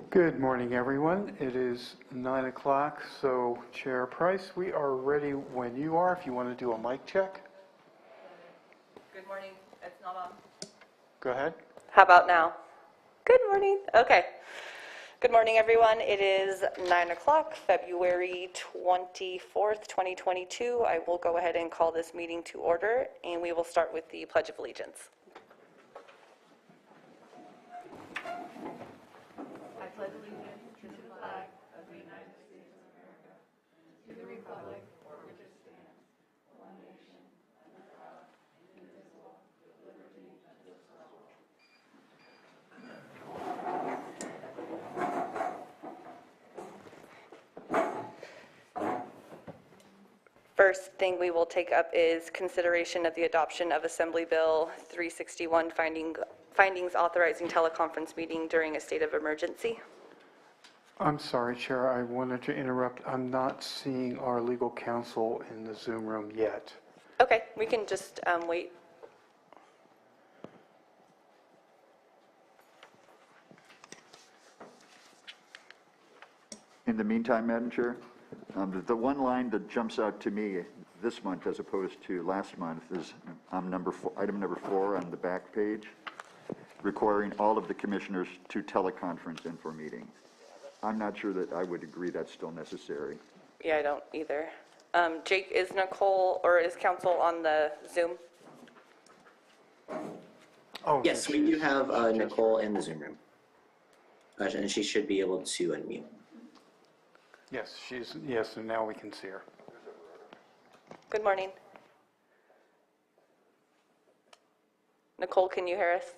Good morning, everyone. It is 9 o'clock, so Chair Price, we are ready when you are, if you want to do a mic check. Good morning. It's not on. Go ahead. How about now? Good morning. Okay. Good morning, everyone. It is 9 o'clock, February 24th, 2022. I will go ahead and call this meeting to order, and we will start with the Pledge of Allegiance. I pledge allegiance to the flag of the United States of America, to the republic for which it stands, one nation, under God, indivisible, with liberty and justice for all. First thing we will take up is consideration of the adoption of Assembly Bill 361, findings authorizing teleconference meeting during a state of emergency. I'm sorry, Chair, I wanted to interrupt. I'm not seeing our legal counsel in the Zoom room yet. Okay, we can just wait. In the meantime, Madam Chair, the one line that jumps out to me this month as opposed to last month is item number 4 on the back page, requiring all of the commissioners to teleconference in for meetings. I'm not sure that I would agree that's still necessary. Yeah, I don't either. Jake, is Nicole or is council on the Zoom? Oh, Yes, we do have Nicole in the Zoom room, and she should be able to unmute. Yes, yes, and now we can see her. Good morning. Nicole, can you hear us?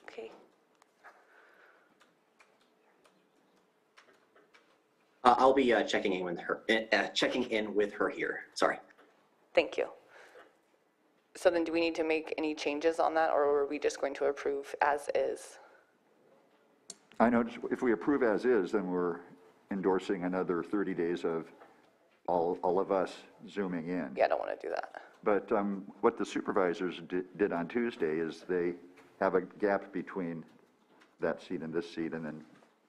Okay. I'll be checking in with her here. Sorry. Thank you. So then do we need to make any changes on that, or are we just going to approve as is? I know if we approve as is, then we're endorsing another 30 days of all of us Zooming in. Yeah, I don't want to do that. But what the supervisors did on Tuesday is they have a gap between that seat and this seat, and then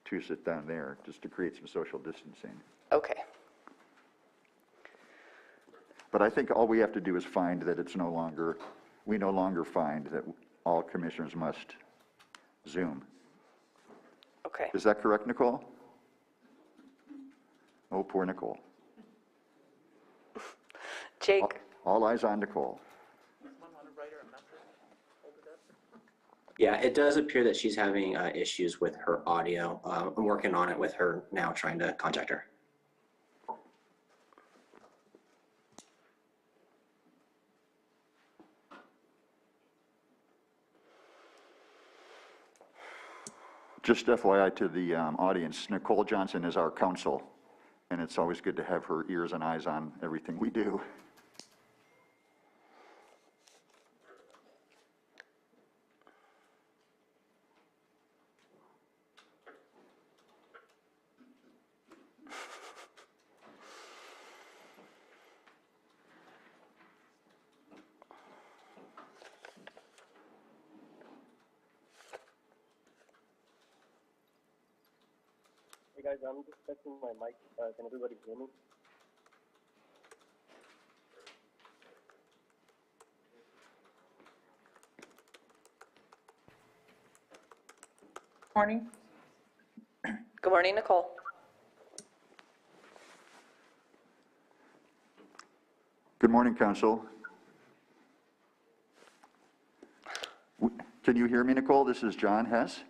2 sit down there, just to create some social distancing. Okay. But I think all we have to do is find that we no longer find that all commissioners must Zoom. Okay. Is that correct, Nicole? Oh, poor Nicole. Jake? All eyes on Nicole. Yeah, it does appear that she's having issues with her audio. I'm working on it with her now, trying to contact her. Just FYI to the audience, Nicole Johnson is our counsel, and it's always good to have her ears and eyes on everything we do. Hey guys, I'm just testing my mic. Can everybody hear me? Morning. Good morning, Nicole. Good morning, Council. Can you hear me, Nicole? This is John Hess.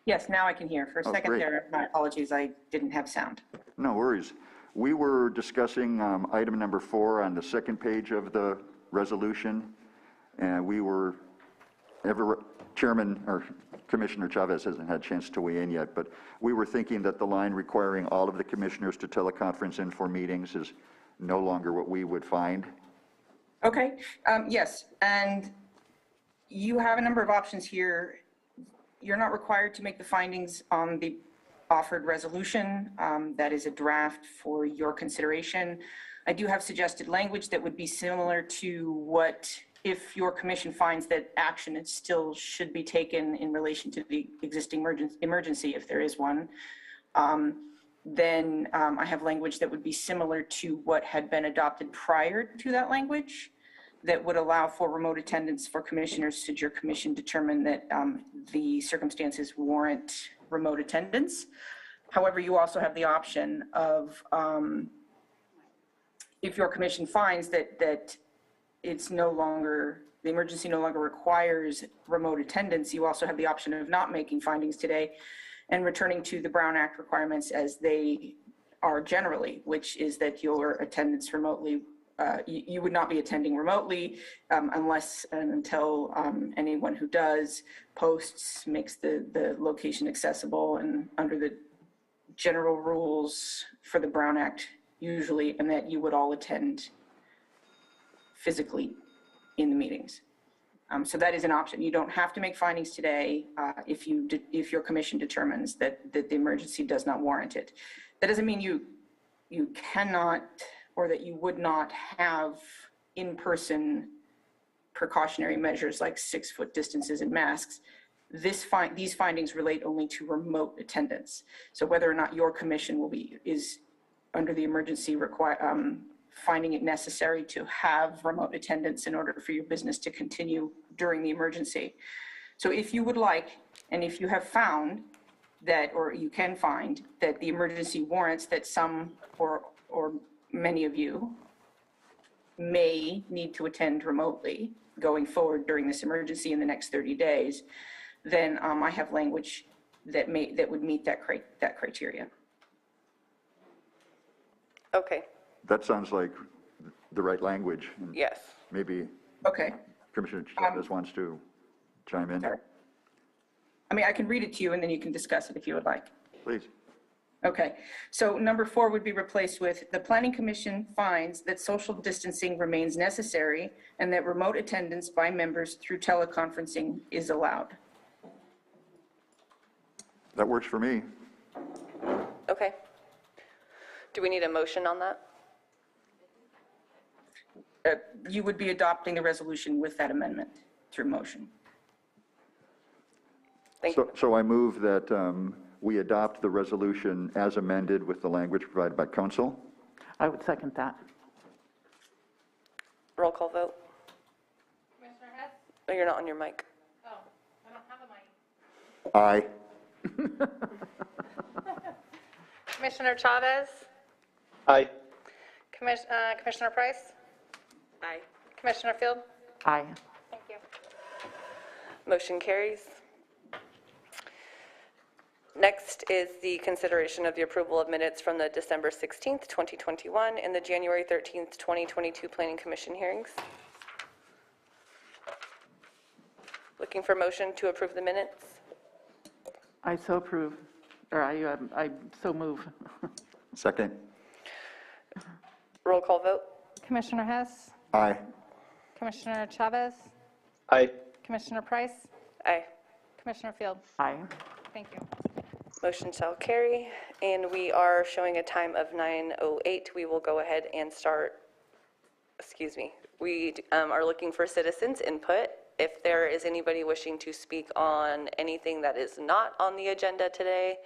Yes, now I can hear. For a second great. there, my apologies, I didn't have sound. No worries. We were discussing item number 4 on the second page of the resolution, and we were, Chairman or Commissioner Chavez hasn't had a chance to weigh in yet, but we were thinking that the line requiring all of the commissioners to teleconference in for meetings is no longer what we would find. Okay, yes, and you have a number of options here. You're not required to make the findings on the offered resolution. That is a draft for your consideration. I do have suggested language that would be similar to what if your commission finds that action it still should be taken in relation to the existing emergency, if there is one, then I have language that would be similar to what had been adopted prior to that language that would allow for remote attendance for commissioners should your commission determine that the circumstances warrant remote attendance. However, you also have the option of, if your commission finds that it's no longer, the emergency no longer requires remote attendance, you also have the option of not making findings today and returning to the Brown Act requirements as they are generally, which is that your attendance remotely, you would not be attending remotely unless and until anyone who does posts, makes the location accessible and under the general rules for the Brown Act usually, and that you would all attend physically in the meetings. So that is an option. You don't have to make findings today if your commission determines that the emergency does not warrant it. That doesn't mean you cannot or that you would not have in-person precautionary measures like 6-foot distances and masks. These findings relate only to remote attendance. So whether or not your commission is under the emergency finding it necessary to have remote attendance in order for your business to continue during the emergency. So if you would like, and if you have found that, or you can find that the emergency warrants that some or many of you may need to attend remotely going forward during this emergency in the next 30 days, then I have language that would meet that criteria. Okay, That sounds like the right language. yes. Maybe Okay. Commissioner Chavez wants to chime in. Sorry. I mean, I can read it to you and then you can discuss it if you would like. Please. Okay, so number 4 would be replaced with, the Planning Commission finds that social distancing remains necessary and that remote attendance by members through teleconferencing is allowed. That works for me. Okay. Do we need a motion on that? You would be adopting the resolution with that amendment through motion. Thank you. So I move that we adopt the resolution as amended with the language provided by council. I would second that. Roll call vote. Commissioner Hess? Oh, you're not on your mic. Oh, I don't have a mic. Aye. Commissioner Chavez? Aye. Commissioner Price? Aye. Commissioner Field? Aye. Thank you. Motion carries. Next is the consideration of the approval of minutes from the December 16th, 2021 and the January 13th, 2022 Planning Commission hearings. Looking for motion to approve the minutes. I so approve, or I so move. Second. Roll call vote. Commissioner Hess? Aye. Commissioner Chavez? Aye. Commissioner Price? Aye. Commissioner Field? Aye. Thank you. Motion shall carry, and we are showing a time of 9:08. We will go ahead and start, we are looking for citizens' input. If there is anybody wishing to speak on anything that is not on the agenda today,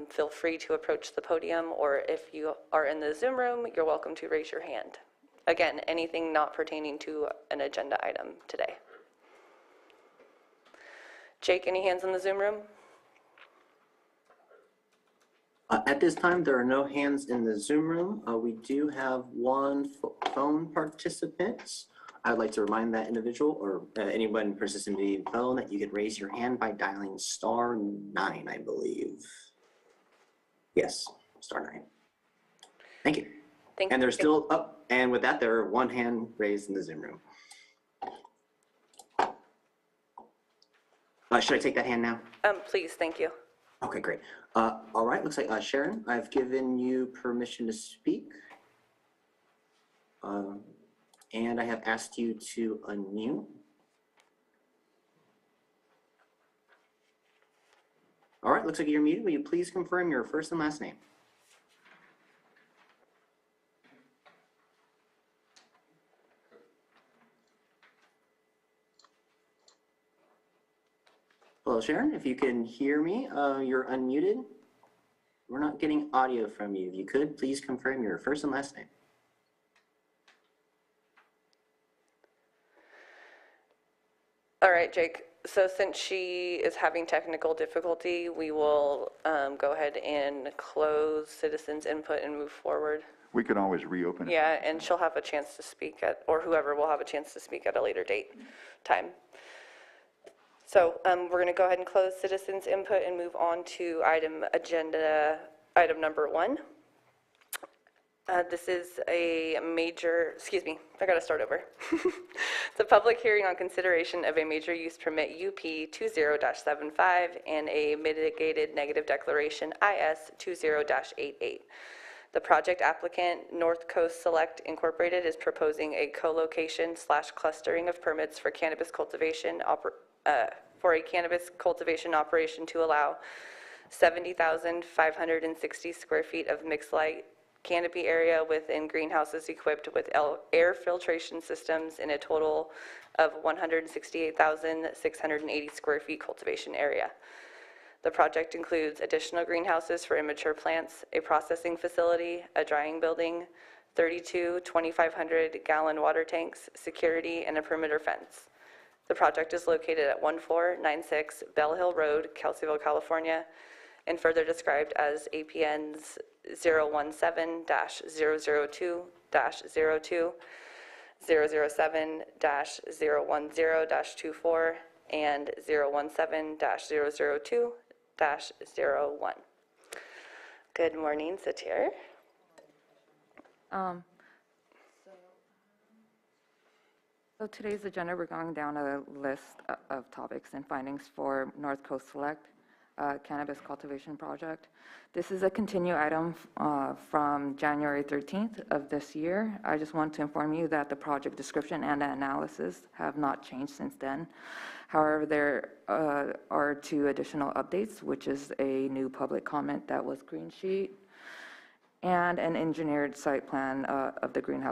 feel free to approach the podium, or if you are in the Zoom room, you're welcome to raise your hand. Again, anything not pertaining to an agenda item today. Jake, any hands in the Zoom room? At this time, there are no hands in the Zoom room. We do have one phone participant. I'd like to remind that individual or anyone participating in phone that you can raise your hand by dialing *9, I believe. Yes, *9. Thank you. Thank you. And they're still up. And with that, there are one hand raised in the Zoom room. Should I take that hand now? Please, thank you. Okay, great. All right, looks like Sharon, I've given you permission to speak. And I have asked you to unmute. All right, looks like you're muted. Will you please confirm your first and last name? Hello, Sharon. If you can hear me, you're unmuted. We're not getting audio from you. If you could, please confirm your first and last name. All right, Jake. So since she is having technical difficulty, we will go ahead and close citizens' input and move forward. We can always reopen it. Yeah, and she'll have a chance to speak at, or whoever will have a chance to speak at a later time. So we're going to go ahead and close citizens' input and move on to item number 1. This is a major, excuse me, I got to start over. It's a public hearing on consideration of a major use permit UP 20-75 and a mitigated negative declaration IS 20-88. The project applicant, North Coast Select Incorporated, is proposing a co-location / clustering of permits for cannabis cultivation for a cannabis cultivation operation to allow 70,560 square feet of mixed light canopy area within greenhouses equipped with air filtration systems in a total of 168,680 square feet cultivation area. The project includes additional greenhouses for immature plants, a processing facility, a drying building, 32 2,500-gallon water tanks, security, and a perimeter fence. The project is located at 1496 Bell Hill Road, Kelseyville, California, and further described as APNs 017-002-02, 007-010-24, and 017-002-01. Good morning, Satir. So today's agenda, we're going down a list of topics and findings for North Coast Select Cannabis Cultivation Project. This is a continued item from January 13th of this year. I just want to inform you that the project description and analysis have not changed since then. However, there are 2 additional updates, which is a new public comment that was green sheet and an engineered site plan of the greenhouse